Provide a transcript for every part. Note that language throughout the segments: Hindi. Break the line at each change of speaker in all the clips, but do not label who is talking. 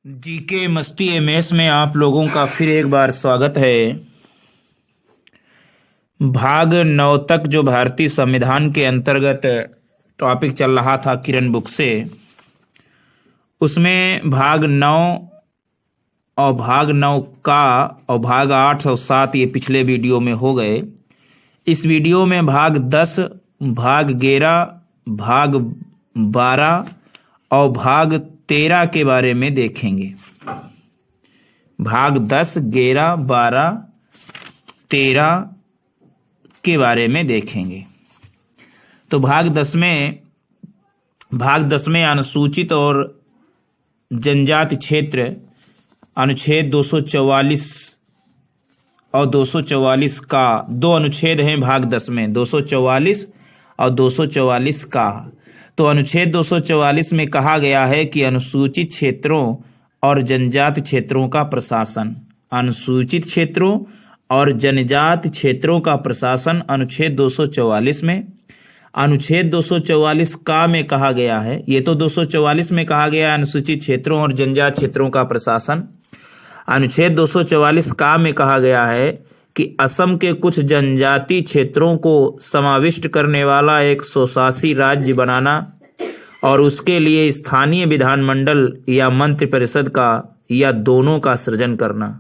जीके मस्ती एमएस में आप लोगों का फिर एक बार स्वागत है। भाग 9 तक जो भारतीय संविधान के अंतर्गत टॉपिक चल रहा था किरण बुक से, उसमें भाग 9 और भाग 9 का और भाग 8 और 7 ये पिछले वीडियो में हो गए। इस वीडियो में भाग 10, भाग 11, भाग 12 और भाग 13 के बारे में देखेंगे। भाग 10, 11, 12, 13 के बारे में देखेंगे। तो भाग 10 में अनुसूचित और जनजाति क्षेत्र अनुच्छेद 244 और 244 का दो अनुच्छेद हैं। भाग 10 में 244 और 244 का। तो अनुच्छेद 244 में कहा गया है कि अनुसूचित क्षेत्रों और जनजाति क्षेत्रों का प्रशासन, अनुसूचित क्षेत्रों और जनजाति क्षेत्रों का प्रशासन अनुच्छेद 244 में। अनुच्छेद 244 का में कहा गया है, ये तो 244 में कहा गया है अनुसूचित क्षेत्रों और जनजाति क्षेत्रों का प्रशासन। अनुच्छेद 244 का में कहा गया है कि असम के कुछ जनजाति क्षेत्रों को समाविष्ट करने वाला एक स्वशासी राज्य बनाना और उसके लिए स्थानीय विधानमंडल या मंत्रिपरिषद का या दोनों का सृजन करना।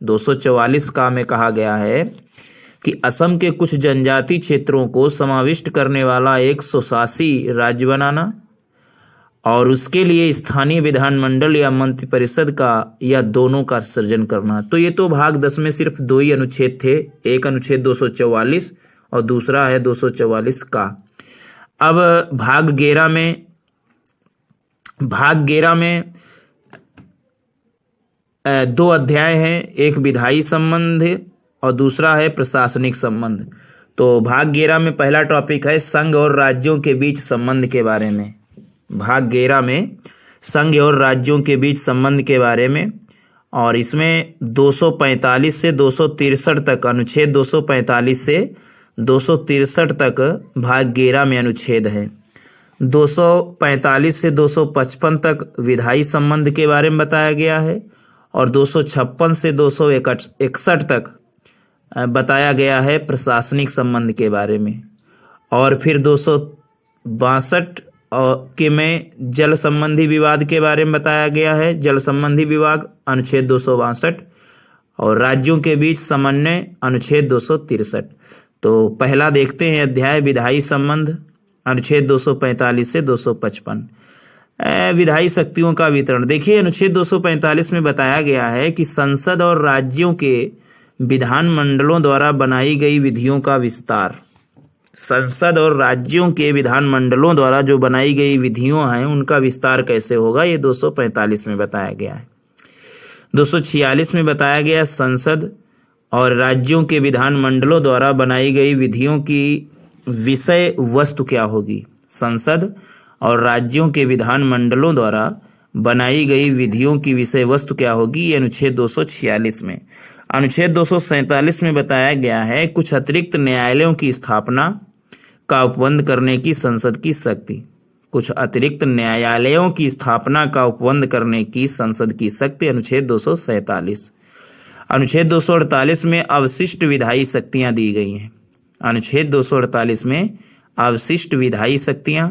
244 का में कहा गया है कि असम के कुछ जनजाति क्षेत्रों को समाविष्ट करने वाला एक स्वशासी राज्य बनाना और उसके लिए स्थानीय विधानमंडल या मंत्रिपरिषद का या दोनों का सृजन करना। तो ये तो भाग 10 में सिर्फ दो ही अनुच्छेद थे, एक अनुच्छेद 244 और दूसरा है 244 का। अब भाग 11 में दो अध्याय हैं, एक विधायी संबंध और दूसरा है प्रशासनिक संबंध। तो भाग 11 में पहला टॉपिक है संघ और राज्यों के बीच संबंध के बारे में। भाग 11 में संघ और राज्यों के बीच संबंध के बारे में, और इसमें 245 से 263 तक, अनुच्छेद 245 से 263 तक भाग 11 में अनुच्छेद है। 245 से 255 तक विधायी संबंध के बारे में बताया गया है और 256 से 261 तक बताया गया है प्रशासनिक संबंध के बारे में। और फिर 262 के में जल संबंधी विवाद के बारे में बताया गया है, जल संबंधी विवाद अनुच्छेद 262, और राज्यों के बीच समन्वय अनुच्छेद 263। तो पहला देखते हैं अध्याय विधायी संबंध, अनुच्छेद 245 से 255। विधायी शक्तियों का वितरण देखिए, अनुच्छेद 245 में बताया गया है कि संसद और राज्यों के विधानमंडलों द्वारा बनाई गई विधियों का विस्तार। संसद और राज्यों के विधानमंडलों द्वारा जो बनाई गई विधियों हैं उनका विस्तार कैसे होगा, ये 245 में बताया गया है। 246 में बताया गया संसद और राज्यों के विधानमंडलों द्वारा बनाई गई विधियों की विषय वस्तु क्या होगी। संसद और राज्यों के विधानमंडलों द्वारा बनाई गई विधियों की विषय वस्तु क्या होगी, ये अनुच्छेद 246 में। अनुच्छेद 247 में बताया गया है कुछ अतिरिक्त न्यायालयों की स्थापना का उपबंध करने की संसद की शक्ति। कुछ अतिरिक्त न्यायालयों की स्थापना का उपबंध करने की संसद की शक्ति, अनुच्छेद 247। अनुच्छेद 248 में अवशिष्ट विधायी शक्तियां दी गई हैं। अनुच्छेद 248 में अवशिष्ट विधायी शक्तियां।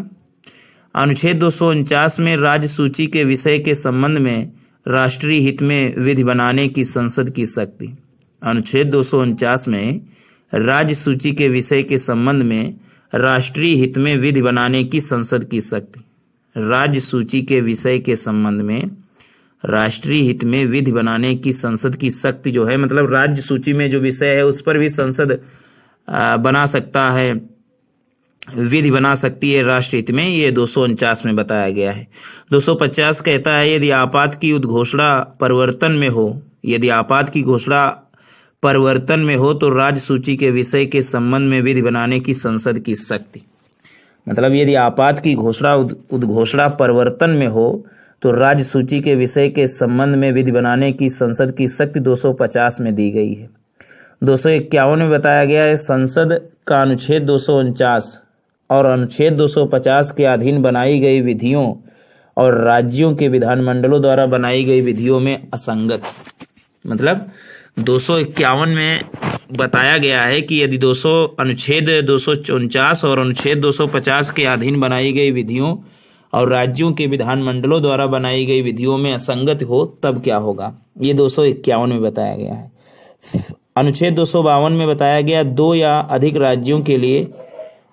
अनुच्छेद 249 में राज्य सूची के विषय के संबंध में राष्ट्रीय हित में विधि बनाने की संसद की शक्ति। अनुच्छेद 249 में राज्य सूची के विषय के संबंध में राष्ट्रीय हित में विधि बनाने की संसद की शक्ति। राज्य सूची के विषय के संबंध में राष्ट्रीय हित में विधि बनाने की संसद की शक्ति जो है, मतलब राज्य सूची में जो विषय है उस पर भी संसद बना सकता है, विधि बना सकती है राष्ट्र हित में, ये 249 में बताया गया है। 250 कहता है यदि आपात की उद्घोषणा परिवर्तन में हो, यदि आपात की घोषणा परिवर्तन में हो तो राज्य सूची के विषय के संबंध में विधि बनाने की संसद की शक्ति। मतलब यदि आपात की घोषणा उद्घोषणा परिवर्तन में हो तो राज्य सूची के विषय के संबंध में विधि बनाने की संसद की शक्ति 250 में दी गई है। 251 में बताया गया है संसद का अनुच्छेद 249 और अनुच्छेद 250 के अधीन बनाई गई विधियों और राज्यों के विधानमंडलों द्वारा बनाई गई विधियों में असंगत। मतलब 251 में बताया गया है कि यदि अनुच्छेद 249 और अनुच्छेद 250 के अधीन बनाई गई विधियों और राज्यों के विधानमंडलों द्वारा बनाई गई विधियों में असंगत हो तब क्या होगा, ये 251 में बताया गया है। अनुच्छेद 252 में बताया गया 2 या अधिक राज्यों के लिए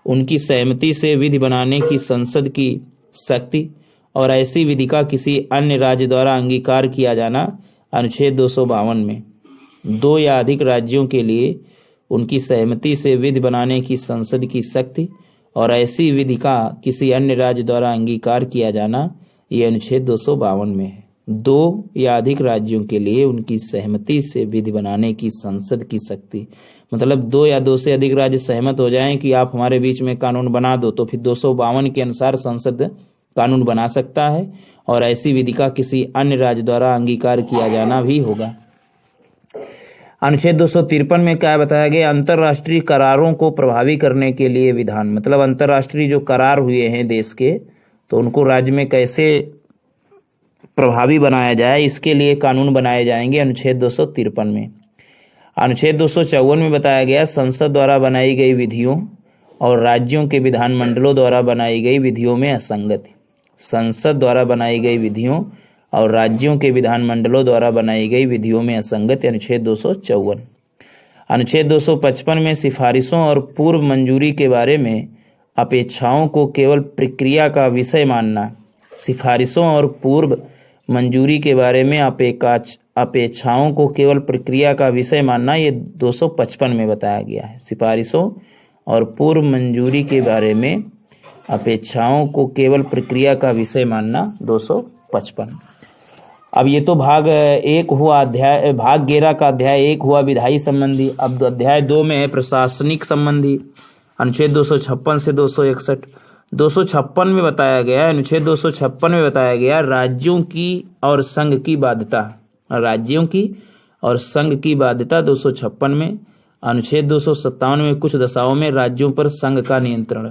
उनकी सहमति से विधि बनाने की संसद की शक्ति और ऐसी विधि का किसी अन्य राज्य द्वारा अंगीकार किया जाना। अनुच्छेद 252 में 2 या अधिक राज्यों के लिए उनकी सहमति से विधि बनाने की संसद की शक्ति और ऐसी विधि का किसी अन्य राज्य द्वारा अंगीकार किया जाना, ये अनुच्छेद 252 में है। 2 या अधिक राज्यों के लिए उनकी सहमति से विधि बनाने की संसद की शक्ति, मतलब 2 या 2 से अधिक राज्य सहमत हो जाएं कि आप हमारे बीच में कानून बना दो, तो फिर 252 के अनुसार संसद कानून बना सकता है और ऐसी विधि का किसी अन्य राज्य द्वारा अंगीकार किया जाना भी होगा। अनुच्छेद 253 में क्या बताया गया, अंतर्राष्ट्रीय करारों को प्रभावी करने के लिए विधान, मतलब अंतर्राष्ट्रीय जो करार हुए हैं देश के, तो उनको राज्य में कैसे प्रभावी बनाया जाए, इसके लिए कानून बनाए जाएंगे। अनुच्छेद 253 में। अनुच्छेद 254 में बताया गया संसद द्वारा बनाई गई विधियों और राज्यों के विधानमंडलों द्वारा बनाई गई विधियों में असंगति। संसद द्वारा बनाई गई विधियों और राज्यों के विधानमंडलों द्वारा बनाई गई विधियों में असंगति। अनुच्छेद 254। अनुच्छेद 255 में सिफारिशों और पूर्व मंजूरी के बारे में अपेक्षाओं को केवल प्रक्रिया का विषय मानना। सिफारिशों और पूर्व मंजूरी के बारे में अपेक्षाओं को केवल प्रक्रिया का विषय मानना, ये 255 में बताया गया है। सिफारिशों और पूर्व मंजूरी के बारे में अपेक्षाओं को केवल प्रक्रिया का विषय मानना, 255। अब ये तो भाग 1 हुआ, भाग 11 का अध्याय 1 हुआ विधायी संबंधी। अब अध्याय 2 में है प्रशासनिक संबंधी। अनुच्छेद 256 से 261। 256 में बताया गया, अनुच्छेद 256 में बताया गया राज्यों की और संघ की बाध्यता। राज्यों की और संघ की बाध्यता 256 में। अनुच्छेद 257 में कुछ दशाओं में राज्यों पर संघ का नियंत्रण।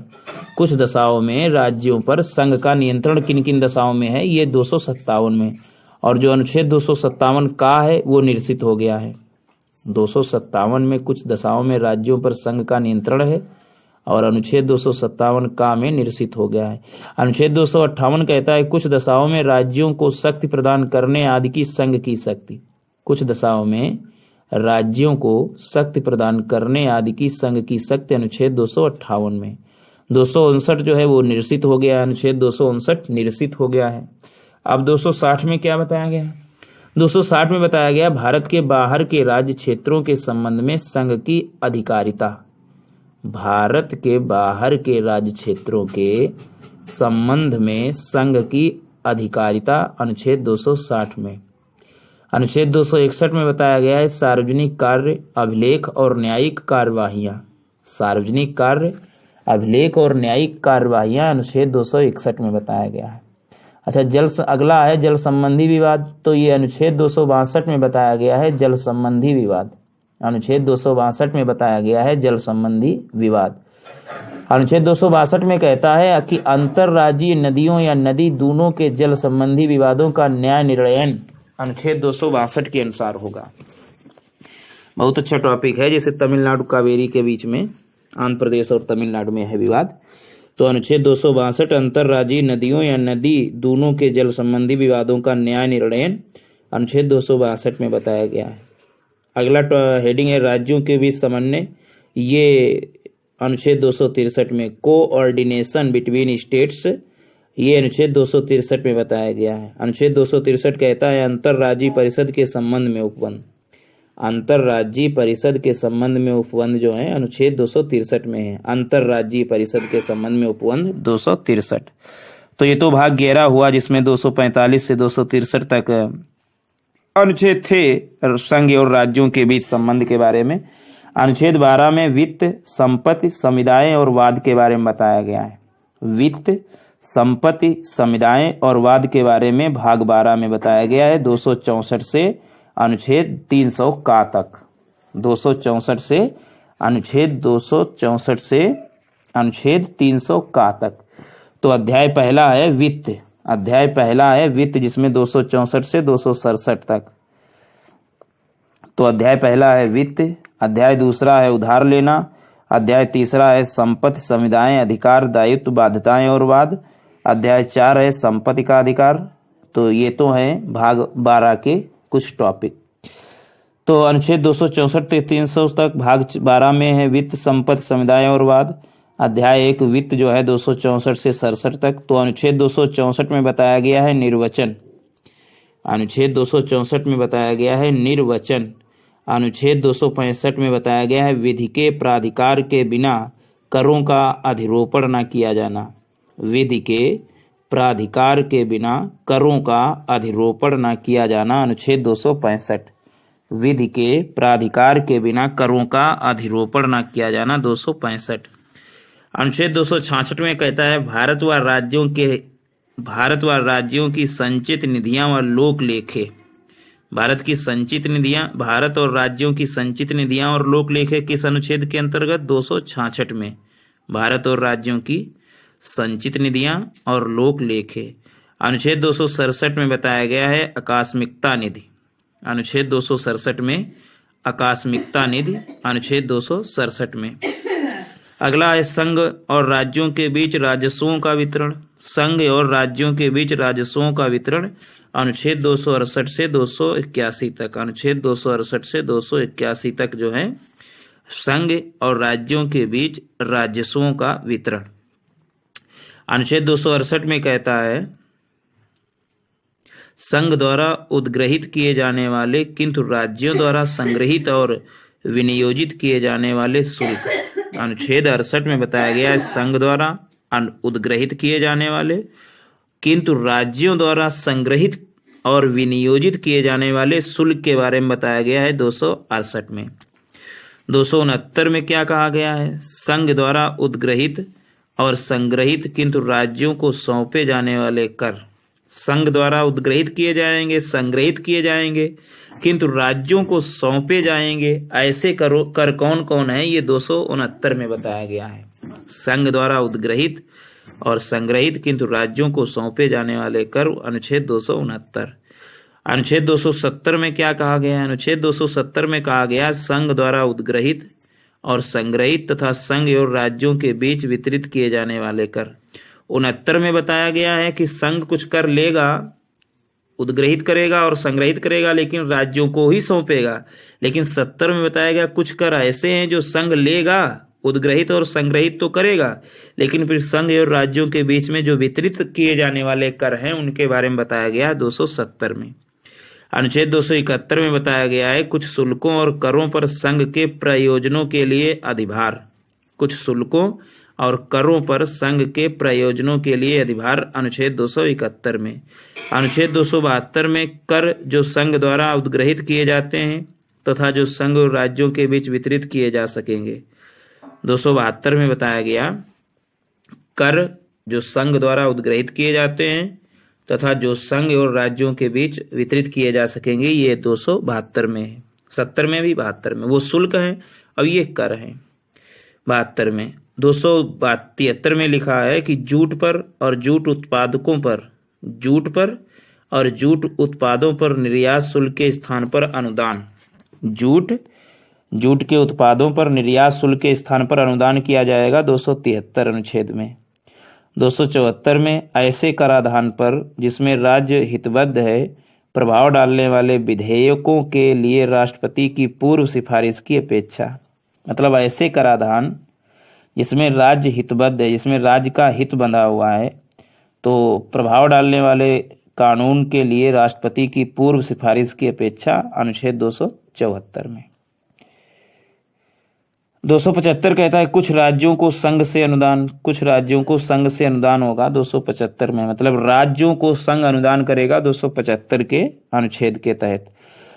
कुछ दशाओं में राज्यों पर संघ का नियंत्रण किन किन दशाओं में है, ये 257 में। और जो अनुच्छेद 257 का है वो निरसित हो गया है। 257 में कुछ दशाओं में राज्यों पर संघ का नियंत्रण है और अनुच्छेद 257 का में निरसित हो गया है। अनुच्छेद 258 कहता है कुछ दशाओं में राज्यों को शक्ति प्रदान करने आदि की संघ की शक्ति। कुछ दशाओं में राज्यों को शक्ति प्रदान करने आदि की संघ की शक्ति, अनुच्छेद 258 में। 259 जो है वो निरसित हो गया है। अनुच्छेद 259 निरसित हो गया है। अब 260 में क्या बताया गया है? 260 में बताया गया भारत के बाहर के राज्य क्षेत्रों के संबंध में संघ की अधिकारिता। भारत के बाहर के राज्य क्षेत्रों के संबंध में संघ की अधिकारिता, अनुच्छेद 260 में। अनुच्छेद 261 में बताया गया है सार्वजनिक कार्य, अभिलेख और न्यायिक कार्यवाहियां। सार्वजनिक कार्य, अभिलेख और न्यायिक कार्यवाहियां, अनुच्छेद 261 में बताया गया है। अच्छा, अगला है जल संबंधी विवाद। तो ये अनुच्छेद 262 में बताया गया है जल संबंधी विवाद। अनुच्छेद 262 में बताया गया है जल संबंधी विवाद। अनुच्छेद 262 में कहता है कि अंतर्राज्यीय नदियों या नदी दोनों के जल संबंधी विवादों का न्याय निर्णयन अनुच्छेद 262 के अनुसार होगा। बहुत अच्छा टॉपिक है। जैसे तमिलनाडु कावेरी के बीच में आंध्र प्रदेश और तमिलनाडु में है विवाद, तो अनुच्छेद 262 अंतर्राज्यीय नदियों या नदी दोनों के जल संबंधी विवादों का न्याय निर्णयन अनुच्छेद 262 में बताया गया है। अगला हेडिंग है राज्यों के बीच समन्वय। ये अनुच्छेद 263 में कोऑर्डिनेशन बिटवीन स्टेट्स, ये अनुच्छेद 263 में बताया गया है। अनुच्छेद 263 कहता है अंतर्राज्यीय परिषद के संबंध में उपबंध। अंतर्राज्यीय परिषद के संबंध में उपबंध जो है अनुच्छेद 263 में है। अंतर्राज्यीय परिषद के संबंध में उपबंध 263। तो ये तो भाग 11 हुआ जिसमें 245 से 263 तक अनुच्छेद थे संघ और राज्यों के बीच संबंध के बारे में। अनुच्छेद 12 में वित्त, संपत्ति, समुदाय और वाद के बारे में बताया गया है। वित्त, संपत्ति, समुदाय और वाद के बारे में भाग 12 में बताया गया है 264 से अनुच्छेद 300 का तक। 264 से अनुच्छेद 264 से अनुच्छेद 300 का तक। तो अध्याय पहला है वित्त। अध्याय पहला है वित्त, जिसमें 264 से 267 तक। तो अध्याय पहला है वित्त, अध्याय दूसरा है उधार लेना, अध्याय तीसरा है संपत्ति, संविदाएं, अधिकार, दायित्व, बाध्यताएं और वाद, अध्याय 4 है संपत्ति का अधिकार। तो ये तो हैं भाग 12 के कुछ टॉपिक। तो अनुच्छेद 264 से 300 तक भाग 12 में है वित्त, संपत्ति, संविदाएं और वाद। अध्याय 1 वित्त जो है 264 से 67 तक। तो अनुच्छेद 264 में बताया गया है निर्वचन। अनुच्छेद 264 में बताया गया है निर्वचन। अनुच्छेद 265 में बताया गया है विधि के प्राधिकार के बिना करों का अधिरोपण न किया जाना। विधि के प्राधिकार के बिना करों का अधिरोपण न किया जाना। अनुच्छेद 265 विधि के प्राधिकार के बिना करों का अधिरोपण न किया जाना। 265 अनुच्छेद 266 में कहता है भारत व राज्यों की संचित निधियां व लोक लेखे। भारत और राज्यों की संचित निधियां और लोक लेखे किस अनुच्छेद के अंतर्गत? 266 में। भारत और राज्यों की संचित निधियां और लोक लेखे। अनुच्छेद 267 में बताया गया है आकस्मिकता निधि। अनुच्छेद 267 में आकस्मिकता निधि। अनुच्छेद 267 में। अगला है संघ और राज्यों के बीच राजस्वों का वितरण। संघ और राज्यों के बीच राजस्वों का वितरण। अनुच्छेद 268 से 281 तक। अनुच्छेद 268 से 281 तक जो है संघ और राज्यों के बीच राजस्वों का वितरण। अनुच्छेद 268 में कहता है संघ द्वारा उद्ग्रहित किए जाने वाले किंतु राज्यों द्वारा संग्रहित और विनियोजित किए जाने वाले शुल्क। अनुच्छेद 68 में बताया गया है संघ द्वारा उद्ग्रहित किए जाने वाले किंतु राज्यों द्वारा संग्रहित और विनियोजित किए जाने वाले शुल्क के बारे में बताया गया है 268 में। 269 में क्या कहा गया है? संघ द्वारा उद्ग्रहित और संग्रहित किंतु राज्यों को सौंपे जाने वाले कर। संघ द्वारा उद्ग्रहित किए जाएंगे, संग्रहित किए जाएंगे किंतु राज्यों को सौंपे जाएंगे, ऐसे कर कौन कौन है? ये 269 में बताया गया है। संघ द्वारा उद्ग्रहित और संग्रहित किंतु राज्यों को सौंपे जाने वाले कर। अनुच्छेद 269। अनुच्छेद 270 में क्या कहा गया है? अनुच्छेद 270 में कहा गया संघ द्वारा उद्ग्रहित और संग्रहित तथा संघ और राज्यों के बीच वितरित किए जाने वाले कर। 69 में बताया गया है कि संघ कुछ कर लेगा, उद्ग्रहित करेगा और संग्रहित करेगा, लेकिन राज्यों को ही सौंपेगा। लेकिन 70 में बताया गया कुछ कर ऐसे हैं जो संघ लेगा, उद्ग्रहित और संग्रहित तो करेगा, लेकिन फिर संघ और राज्यों के बीच में जो वितरित किए जाने वाले कर हैं उनके बारे में बताया गया 270 में। अनुच्छेद 271 में बताया गया है कुछ शुल्कों और करों पर संघ के प्रयोजनों के लिए अधिभार। कुछ शुल्कों और करों पर संघ के प्रयोजनों के लिए अधिभार। अनुच्छेद 271 में। अनुच्छेद 272 में कर जो संघ द्वारा उद्ग्रहित किए जाते हैं तथा जो संघ और राज्यों के बीच वितरित किए जा सकेंगे। 272 में बताया गया कर जो संघ द्वारा उद्ग्रहित किए जाते हैं तथा जो संघ और राज्यों के बीच वितरित किए जा सकेंगे, ये 272 में है। 70 में भी 72 में वो शुल्क हैं, अब ये कर हैं 72 में। 273 में लिखा है कि जूट पर और जूट उत्पादकों पर, जूट पर और जूट उत्पादों पर निर्यात शुल्क के स्थान पर अनुदान। जूट के उत्पादों पर निर्यात शुल्क के स्थान पर अनुदान किया जाएगा 273 अनुच्छेद में। 274 में ऐसे कराधान पर जिसमें राज्य हितबद्ध है प्रभाव डालने वाले विधेयकों के लिए राष्ट्रपति की पूर्व सिफारिश की अपेक्षा। मतलब ऐसे कराधान जिसमें राज्य हितबद्ध है, जिसमें राज्य का हित बंधा हुआ है, तो प्रभाव डालने वाले कानून के लिए राष्ट्रपति की पूर्व सिफारिश की अपेक्षा। अनुच्छेद 274 में। 275 कहता है कुछ राज्यों को संघ से अनुदान, कुछ राज्यों को संघ से अनुदान होगा 275 में। मतलब राज्यों को संघ अनुदान करेगा 275 के अनुच्छेद के तहत।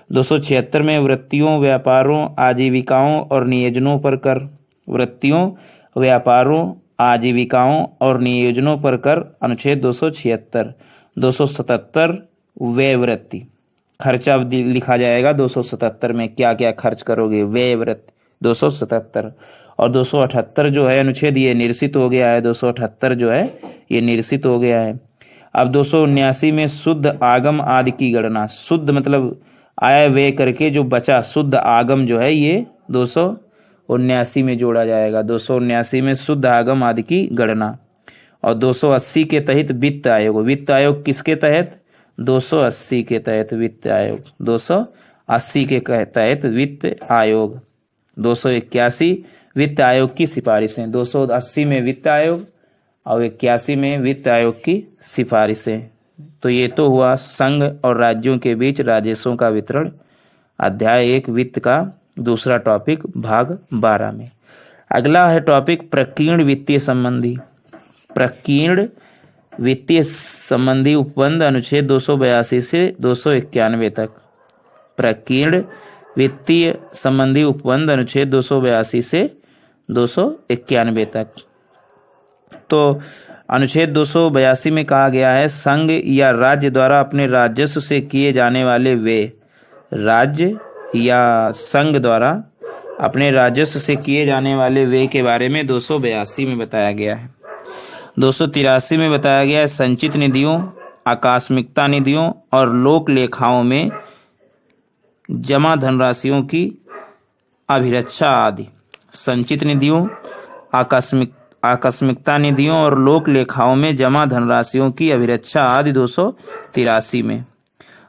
276 में वृत्तियों, व्यापारों, आजीविकाओं और नियोजनों पर कर। वृत्तियों, व्यापारों, आजीविकाओं और नियोजनों पर कर। अनुच्छेद 276। 277 व्यय वृत्ति, खर्चा लिखा जाएगा 277 में, क्या क्या खर्च करोगे, व्यय वृत्ति 277। और 278 जो है अनुच्छेद ये निरसित हो गया है, 278 जो है ये निरसित हो गया है। अब 279 में शुद्ध आगम आदि की गणना, शुद्ध मतलब आय व्यय करके जो बचा शुद्ध आगम जो है ये 279 में जोड़ा जाएगा। 279 में शुद्ध आगम आदि की गणना। और 280 के तहत वित्त आयोग, वित्त आयोग किसके तहत? 280 के तहत वित्त आयोग, 280 के तहत वित्त आयोग। 281 वित्त आयोग की सिफारिशें, 280 में वित्त आयोग और 81 में वित्त आयोग की सिफारिशें। तो ये तो हुआ संघ और राज्यों के बीच राजस्वों का वितरण, अध्याय 1 वित्त का दूसरा टॉपिक भाग 12 में। अगला है टॉपिक प्रकीर्ण वित्तीय संबंधी। प्रकीर्ण वित्तीय संबंधी उपबंध अनुच्छेद 282 से 291 तक। प्रकीर्ण वित्तीय संबंधी उपबंध अनुच्छेद 282 से 291 तक। तो अनुच्छेद 282 में कहा गया है संघ या राज्य द्वारा अपने राजस्व से किए जाने वाले व्यय, राज्य या संघ द्वारा अपने राजस्व से किए जाने वाले व्यय के बारे में 282 में बताया गया है। 283 में बताया गया है संचित निधियों, आकस्मिकता निधियों और लोक लेखाओं में जमा धनराशियों की अभिरक्षा आदि। संचित निधियों, आकस्मिकता निधियों और लोक लेखाओं में जमा धनराशियों की अभिरक्षा आदि 283 में।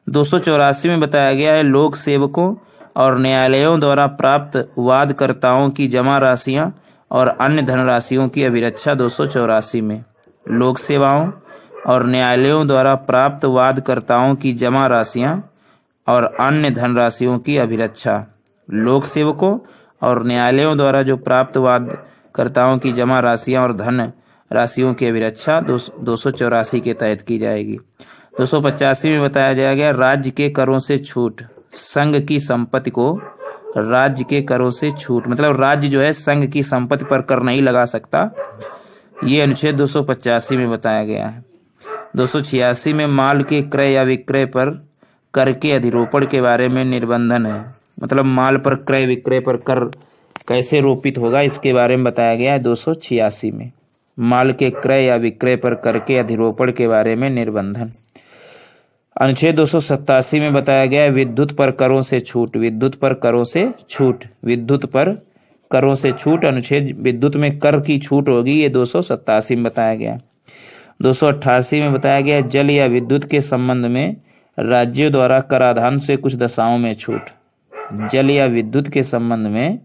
284 में बताया गया है लोक सेवकों और न्यायालयों द्वारा प्राप्त वादकर्ताओं की जमा राशियां और अन्य धनराशियों की अभिरक्षा 284 में। लोक सेवाओं और न्यायालयों द्वारा प्राप्त वादकर्ताओं की जमा राशियां और अन्य धनराशियों की अभिरक्षा। लोक सेवकों और न्यायालयों द्वारा जो प्राप्त वादकर्ताओं की जमा राशियां और धन राशियों की अभिरक्षा 284 के तहत की जाएगी। 285 में बताया जाएगा राज्य के करों से छूट। संघ की संपत्ति को राज्य के करों से छूट, मतलब राज्य जो है संघ की संपत्ति पर कर नहीं लगा सकता, ये अनुच्छेद 285 में बताया गया है। 286 में माल के क्रय या विक्रय पर कर के अधिरोपण के बारे में निर्बंधन है, मतलब माल पर क्रय विक्रय पर कर कैसे रोपित होगा इसके बारे में बताया गया है 286 में। माल के क्रय या विक्रय पर कर के अधिरोपण के बारे में निर्बंधन। अनुच्छेद 287 में बताया गया है विद्युत पर करों से छूट। विद्युत पर करों से छूट, विद्युत पर करों से छूट, अनुच्छेद विद्युत में कर की छूट होगी, ये 287 में बताया गया। 288 में बताया गया जल या विद्युत के संबंध में राज्यों द्वारा कराधान से कुछ दशाओं में छूट। जल या विद्युत के संबंध में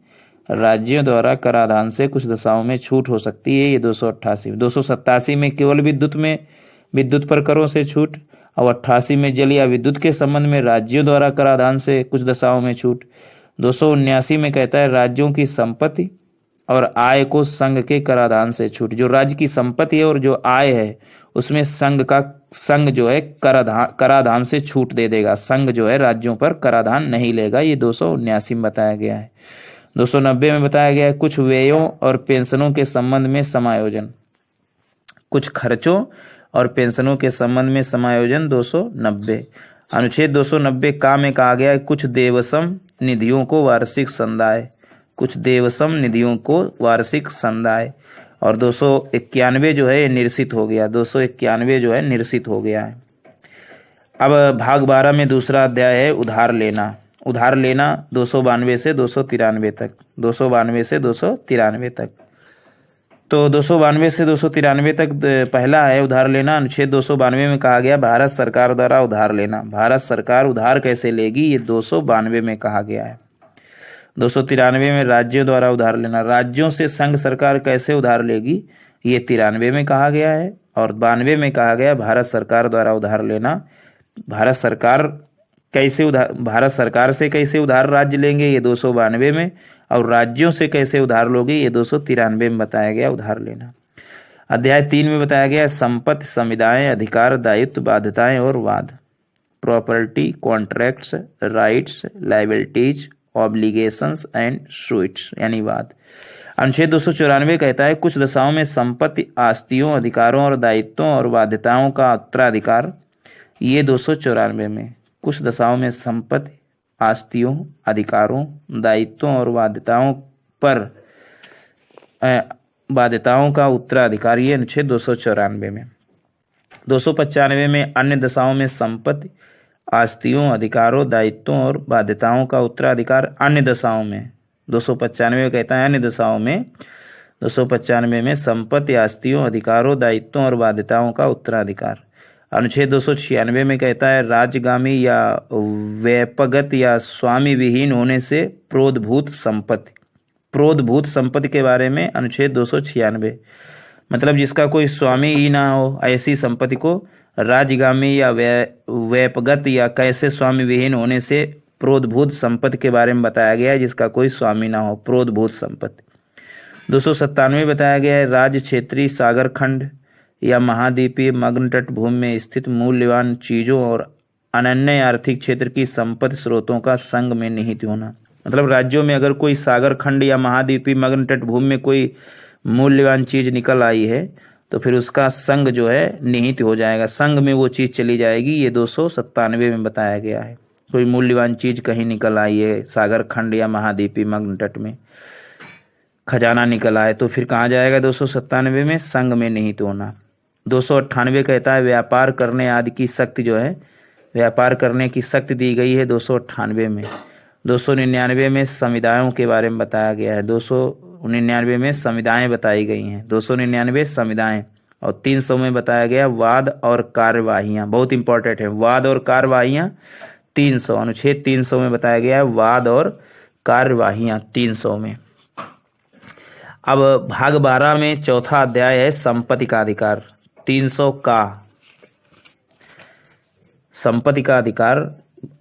राज्यों द्वारा कराधान से कुछ दशाओं में छूट हो सकती है, ये 288। 287 में केवल विद्युत पर करों से छूट और 88 में जल या विद्युत के संबंध में राज्यों द्वारा कराधान से कुछ दशाओं में छूट। 279 में कहता है राज्यों की संपत्ति और आय को संघ के कराधान से छूट। जो राज्य की संपत्ति है और जो आय है उसमें संघ जो है कराधान से छूट दे देगा। संघ जो है राज्यों पर कराधान नहीं लेगा, ये 279 में बताया गया है। 290 में बताया गया है कुछ व्ययों और पेंशनों के संबंध में समायोजन। कुछ खर्चों और पेंशनों के संबंध में समायोजन 290। अनुच्छेद 290 का में कहा गया है कुछ देवसम निधियों को वार्षिक संदाय। कुछ देवसम निधियों को वार्षिक संदाय। और 291 जो है निरसित हो गया। 291 जो है निरसित हो गया है। अब भाग 12 में दूसरा अध्याय है उधार लेना। उधार लेना 292 से 293 तक। 292 से 293 तक। तो 292 से 293 तक पहला है उधार लेना। अनुच्छेद 292 में कहा गया भारत सरकार द्वारा उधार लेना। भारत सरकार उधार कैसे लेगी, ये 292 में कहा गया है। 293 में राज्यों द्वारा उधार लेना। राज्यों से संघ सरकार कैसे उधार लेगी, ये 93 में कहा गया है। और 92 में कहा गया भारत सरकार द्वारा उधार लेना। भारत सरकार से कैसे उधार राज्य लेंगे, ये 292 में। और राज्यों से कैसे उधार लोगे, ये 293 में बताया गया उधार लेना। अध्याय 3 में बताया गया संपत्ति, संविदाएं, अधिकार, दायित्व, बाध्यताएं और वाद। Property, contracts, rights, liabilities, obligations and suits, यानी वाद। अनुच्छेद 294 कहता है कुछ दशाओं में संपत्ति, आस्तियों, अधिकारों और दायित्वों और बाध्यताओं का उत्तराधिकार, ये 294 में। कुछ दशाओं में संपत्ति, आस्तियों, अधिकारों, दायित्वों और बाध्यताओं का उत्तराधिकार, ये अनुच्छेद 294 में। 295 में अन्य दशाओं में संपत्ति, आस्तियों, अधिकारों, दायित्वों और बाध्यताओं का उत्तराधिकार अन्य दशाओं में। 295 कहता है अन्य दशाओं में, 295 में संपत्ति, आस्तियों, अधिकारों, दायित्वों और बाध्यताओं का उत्तराधिकार। अनुच्छेद 296 में कहता है राज्यगामी या व्यापगत या स्वामी विहीन होने से प्रोद्भूत संपत्ति। प्रोद्भूत संपत्ति के बारे में अनुच्छेद 296, मतलब जिसका कोई स्वामी ही ना हो, ऐसी संपत्ति को राज्यगामी या व्यापगत या कैसे स्वामी विहीन होने से प्रोद्भूत संपत्ति के बारे में बताया गया है, जिसका कोई स्वामी ना हो, प्रोद्भूत संपत्ति। 297 बताया गया है राज्य, क्षेत्रीय, सागर खंड या महाद्वीपीय मग्न तट भूमि में स्थित मूल्यवान चीजों और अनन्य आर्थिक क्षेत्र की संपत्ति स्रोतों का संघ में निहित होना। मतलब राज्यों में अगर कोई सागर खंड या महाद्वीपीय मग्न तट भूमि में कोई मूल्यवान चीज निकल आई है तो फिर उसका संघ जो है निहित हो जाएगा, संघ में वो चीज चली जाएगी। ये 297 में बताया गया है। कोई मूल्यवान चीज कहीं निकल आई है सागर खंड या महाद्वीपीय मग्न तट में, खजाना निकल आए, तो फिर कहाँ जाएगा 297 में, संघ में निहित होना। 298 कहता है व्यापार करने आदि की शक्ति जो है, व्यापार करने की शक्ति दी गई है 298 में। 299 में समुदायों के बारे में बताया गया है, 299 में समुदायें बताई गई हैं, 299 समुदायें। और 300 में बताया गया वाद और कार्यवाहियाँ, बहुत इंपॉर्टेंट है, वाद और कार्यवाहियाँ 300, अनुच्छेद 300 में बताया गया है वाद और कार्यवाहियाँ 300 में। अब भाग 12 में चौथा अध्याय है संपत्ति का अधिकार। 300 का संपत्ति का अधिकार,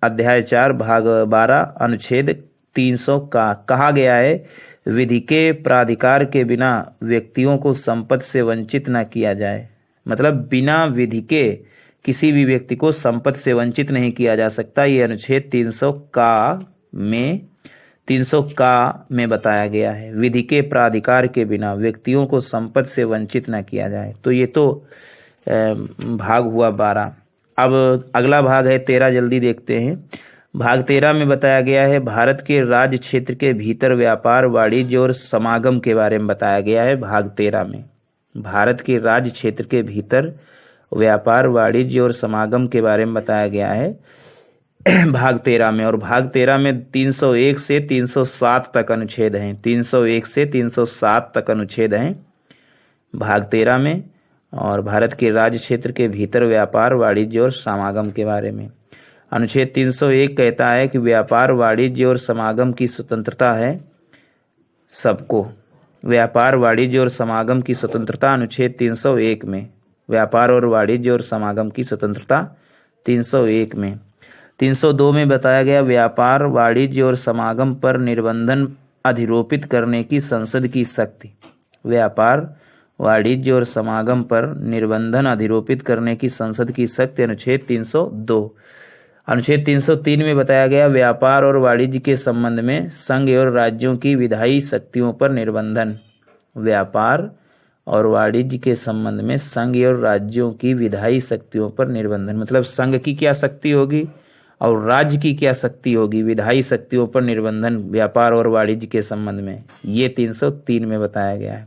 अध्याय 4 भाग 12 अनुच्छेद 300 का कहा गया है विधि के प्राधिकार के बिना व्यक्तियों को संपत्ति से वंचित न किया जाए। मतलब बिना विधि के किसी भी व्यक्ति को संपत्ति से वंचित नहीं किया जा सकता। ये अनुच्छेद 300 का में बताया गया है, विधि के प्राधिकार के बिना व्यक्तियों को संपत्ति से वंचित न किया जाए। तो ये तो भाग हुआ 12। अब अगला भाग है 13, जल्दी देखते हैं। भाग 13 में बताया गया है भारत के राज्य क्षेत्र के भीतर व्यापार, वाणिज्य और समागम के बारे में बताया गया है। भाग 13 में भारत के राज्य क्षेत्र के भीतर व्यापार, वाणिज्य और समागम के बारे में बताया गया है भाग 13 में। और भाग 13 में 301 से 307 तक अनुच्छेद हैं, 301 से 307 तक अनुच्छेद हैं भाग 13 में। और भारत के राज्य क्षेत्र के भीतर व्यापार, वाणिज्य और समागम के बारे में अनुच्छेद 301 कहता है कि व्यापार, वाणिज्य और समागम की स्वतंत्रता है सबको। व्यापार, वाणिज्य और समागम की स्वतंत्रता अनुच्छेद 301 में, व्यापार और वाणिज्य और समागम की स्वतंत्रता 301 में। 302 में बताया गया व्यापार, वाणिज्य और समागम पर निर्बंधन अधिरोपित करने की संसद की शक्ति। व्यापार, वाणिज्य और समागम पर निर्बंधन अधिरोपित करने की संसद की शक्ति अनुच्छेद 302। अनुच्छेद 303 में बताया गया व्यापार और वाणिज्य के संबंध में संघ और राज्यों की विधायी शक्तियों पर निर्बंधन। व्यापार और वाणिज्य के संबंध में संघ और राज्यों की विधायी शक्तियों पर निर्बंधन, मतलब संघ की क्या शक्ति होगी और राज्य की क्या शक्ति होगी, विधायी शक्तियों पर निर्बंधन व्यापार और वाणिज्य के संबंध में, ये 303 में बताया गया है।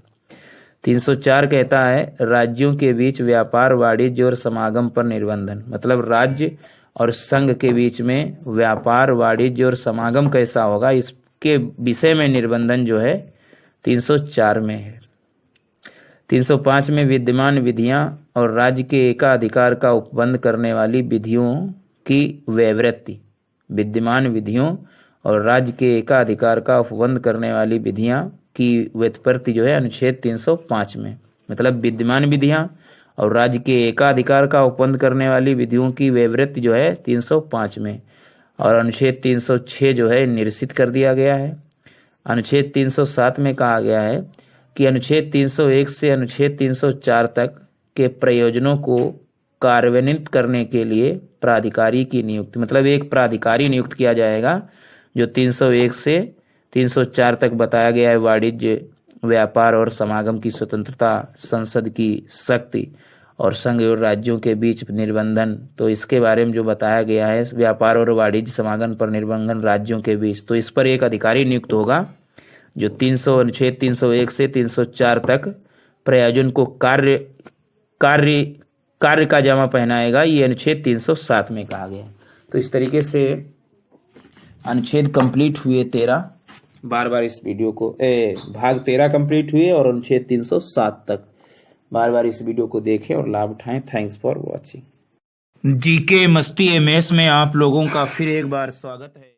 304 कहता है राज्यों के बीच व्यापार, वाणिज्य और समागम पर निर्बंधन, मतलब राज्य और संघ के बीच में व्यापार, वाणिज्य और समागम कैसा होगा, इसके विषय में निर्बंधन जो है 304 में है। 305 में विद्यमान विधियां और राज्य के एकाधिकार का उपबंध करने वाली विधियों की वैवृत्ति। विद्यमान विधियों और राज्य के एकाधिकार का उपबंध करने वाली विधियां की व्युत्पत्ति जो है अनुच्छेद 305 में, मतलब विद्यमान विधियां और राज्य के एकाधिकार का उपबंध करने वाली विधियों की वैवृत्ति जो है 305 में। और अनुच्छेद 306 जो है निरसित कर दिया गया है। अनुच्छेद 307 में कहा गया है कि अनुच्छेद 301 से अनुच्छेद 304 तक के प्रयोजनों को कार्यान्वित करने के लिए प्राधिकारी की नियुक्ति, मतलब एक प्राधिकारी नियुक्त किया जाएगा जो 301 से 304 तक बताया गया है। वाणिज्य, व्यापार और समागम की स्वतंत्रता, संसद की शक्ति और संघ और राज्यों के बीच निर्बंधन, तो इसके बारे में जो बताया गया है व्यापार और वाणिज्य समागम पर निर्बंधन राज्यों के बीच, तो इस पर एक अधिकारी नियुक्त होगा जो 300 अनुच्छेद 301 से 304 तक प्रयोजन को कार्य कार्य का जामा पहनाएगा, ये अनुच्छेद 307 में कहा गया है। तो इस तरीके से अनुच्छेद कंप्लीट हुए 13। बार बार इस वीडियो को भाग 13 कंप्लीट हुए और अनुच्छेद 307 तक बार बार इस वीडियो को देखें और लाभ उठाएं। Thanks for watching. जीके मस्ती एमएस में आप लोगों का फिर एक बार स्वागत है।